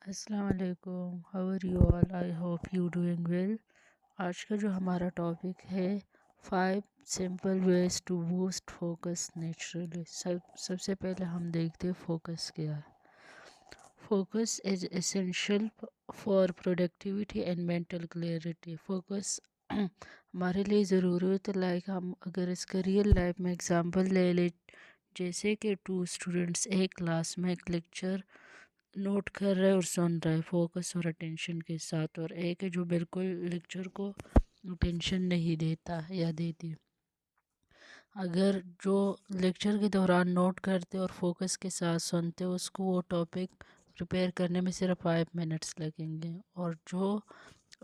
السلام علیکم، how are you all? I hope you doing well. آج کا جو ہمارا ٹاپک ہے 5 simple ways to boost focus naturally. سب سے پہلے ہم دیکھتے ہیں فوکس کیا ہے۔ Focus is essential for productivity and mental clarity. Focus ہمارے لیے ضروری ہوتا ہے، لائک ہم اگر اس کا ریئل لائف میں اگزامپل لے لیں، جیسے کہ 2 اسٹوڈنٹس ایک کلاس میں ایک لیکچر نوٹ کر رہے اور سن رہے فوکس اور اٹینشن کے ساتھ، اور ایک ہے جو بالکل لیکچر کو اٹینشن نہیں دیتا یا دیتی۔ اگر جو لیکچر کے دوران نوٹ کرتے اور فوکس کے ساتھ سنتے، اس کو وہ ٹاپک پریپیئر کرنے میں صرف 5 منٹس لگیں گے، اور جو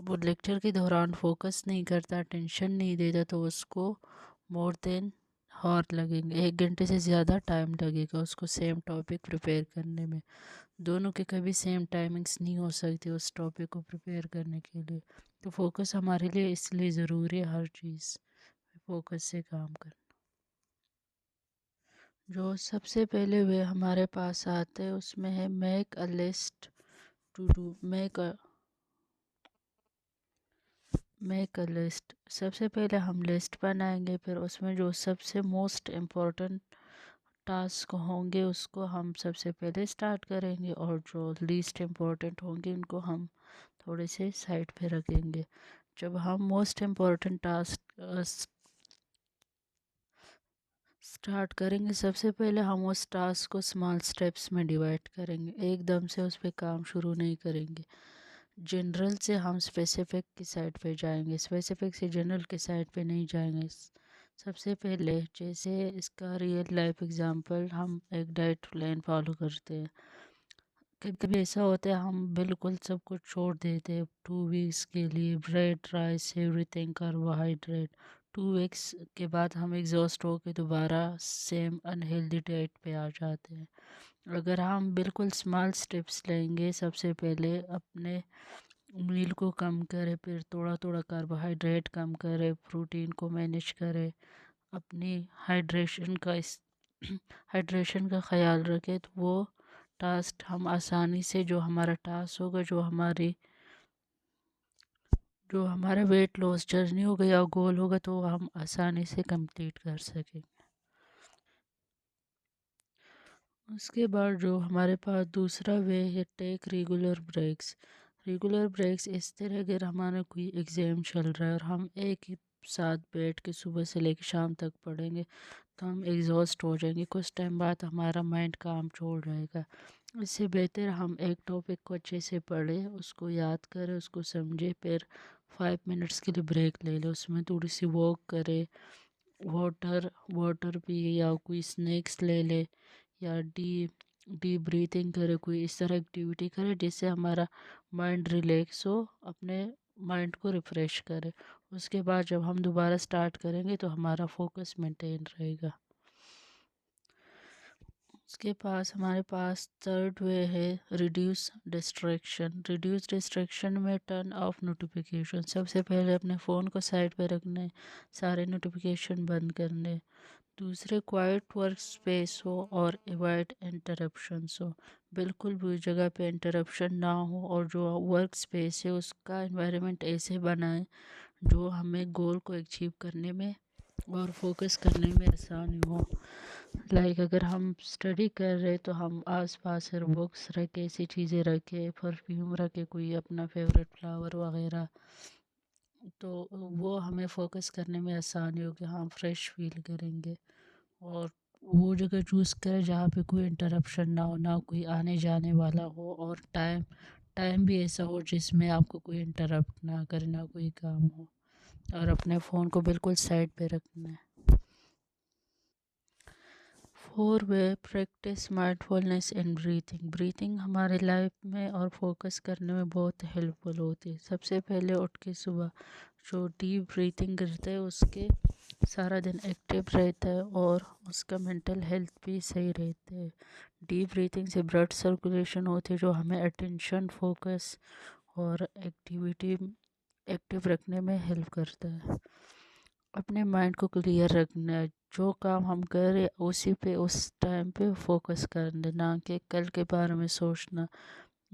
وہ لیکچر کے دوران فوکس نہیں کرتا، اٹینشن نہیں دیتا، تو اس کو مور دین ہار لگیں گے، 1 گھنٹے سے زیادہ ٹائم لگے گا اس کو سیم ٹاپک پریپیئر کرنے میں۔ دونوں کے کبھی سیم ٹائمنگس نہیں ہو سکتی اس ٹاپک کو پریپیئر کرنے کے لیے، تو فوکس ہمارے لیے اس لیے ضروری ہے، ہر چیز فوکس سے کام کرنا۔ جو سب سے پہلے وہ ہمارے پاس آتے ہیں اس میں ہے make a list to do. Make a list, سب سے پہلے ہم لسٹ بنائیں گے، پھر اس میں جو سب سے موسٹ امپورٹنٹ ٹاسک ہوں گے اس کو ہم سب سے پہلے اسٹارٹ کریں گے، اور جو لیسٹ امپورٹنٹ ہوں گے ان کو ہم تھوڑے سے سائڈ پہ رکھیں گے۔ جب ہم موسٹ امپورٹنٹ ٹاسک اسٹارٹ کریں گے، سب سے پہلے ہم اس ٹاسک کو اسمال اسٹیپس میں ڈیوائڈ کریں گے، ایک دم سے اس پہ کام شروع نہیں کریں گے۔ جنرل سے ہم اسپیسیفک کی سائڈ پہ جائیں گے، اسپیسیفک سے جنرل کی سائڈ پہ نہیں جائیں گے۔ سب سے پہلے جیسے اس کا ریئل لائف اگزامپل، ہم ایک ڈائٹ پلان فالو کرتے ہیں، کبھی کبھی ایسا ہوتا ہے ہم بالکل سب کچھ چھوڑ دیتے ہیں 2 ویکس کے لیے، bread, rice, everything carbohydrate. 2 weeks کے بعد ہم ایگزاسٹ ہو کے دوبارہ سیم انہیلدی ڈائٹ پہ آ جاتے ہیں۔ اگر ہم بالکل اسمال اسٹیپس لیں گے، سب سے پہلے اپنے میل کو کم کرے، پھر تھوڑا تھوڑا کاربوہائیڈریٹ کم کرے، پروٹین کو مینیج کرے، اپنی ہائیڈریشن کا خیال رکھے، تو وہ ٹاسک ہم آسانی سے، جو ہمارا ٹاسک ہوگا، جو ہمارا ویٹ لاس جرنی ہوگا یا گول ہوگا، تو وہ ہم آسانی سے کمپلیٹ کر سکیں۔ اس کے بعد جو ہمارے پاس دوسرا وے ہے ٹیک ریگولر بریکس۔ ریگولر بریکس اس طرح، اگر ہمارا کوئی ایگزام چل رہا ہے اور ہم ایک ہی ساتھ بیٹھ کے صبح سے لے کے شام تک پڑھیں گے، تو ہم ایگزاسٹ ہو جائیں گے، کچھ ٹائم بعد ہمارا مائنڈ کام چھوڑ جائے گا۔ اس سے بہتر ہم ایک ٹاپک کو اچھے سے پڑھیں، اس کو یاد کریں، اس کو سمجھے، پھر 5 منٹس کے لیے بریک لے لیں، اس میں تھوڑی سی واک کرے، واٹر پیے، یا کوئی اسنیکس لے لے، یا ڈیپ بریتھنگ کرے، کوئی اس طرح ایکٹیویٹی کرے جس سے ہمارا مائنڈ ریلیکس ہو، اپنے مائنڈ کو ریفریش کرے۔ اس کے بعد جب ہم دوبارہ سٹارٹ کریں گے تو ہمارا فوکس مینٹین رہے گا۔ اس کے پاس ہمارے پاس تھرڈ وے ہے ریڈیوس ڈسٹریکشن۔ ریڈیوس ڈسٹریکشن میں ٹرن آف نوٹیفیکیشن، سب سے پہلے اپنے فون کو سائڈ پہ رکھنے، سارے نوٹیفیکیشن بند کرنے۔ دوسرے کوائٹ ورک سپیس ہو اور ایوائڈ انٹرپشنس ہو، بالکل بھی جگہ پہ انٹرپشن نہ ہو، اور جو ورک سپیس ہے اس کا انوائرمنٹ ایسے بنائیں جو ہمیں گول کو اچیو کرنے میں اور فوکس کرنے میں آسانی ہو۔ لائک اگر ہم اسٹڈی کر رہے تو ہم آس پاس بکس رکھے، ایسی چیزیں رکھے، پرفیوم رکھے، کوئی اپنا فیوریٹ فلاور وغیرہ، تو وہ ہمیں فوکس کرنے میں آسانی ہوگی، ہم فریش فیل کریں گے۔ اور وہ جگہ چوز کریں جہاں پہ کوئی انٹرپشن نہ ہو، نہ کوئی آنے جانے والا ہو، اور ٹائم بھی ایسا ہو جس میں آپ کو کوئی انٹرپٹ نہ کرے، نہ کوئی کام ہو، اور اپنے فون کو بالکل سائڈ پہ رکھنا ہے۔ 4 وے پریکٹس مائنڈفولنس اینڈ بریتھنگ۔ بریتھنگ ہمارے لائف میں اور فوکس کرنے میں بہت ہیلپ فل ہوتی ہے۔ سب سے پہلے اٹھ کے صبح جو ڈیپ بریتھنگ کرتے ہیں اس کے سارا دن ایکٹیو رہتا ہے، اور اس کا مینٹل ہیلتھ بھی صحیح رہتا ہے۔ ڈیپ بریتھنگ سے بلڈ سرکولیشن ہوتی ہے، جو ہمیں اٹینشن، فوکس اور ایکٹیو رکھنے میں ہیلپ کرتا ہے۔ اپنے مائنڈ کو کلیئر رکھنا ہے، جو کام ہم کر رہے اسی پہ اس ٹائم پہ فوکس کرنا، نہ کہ کل کے بارے میں سوچنا،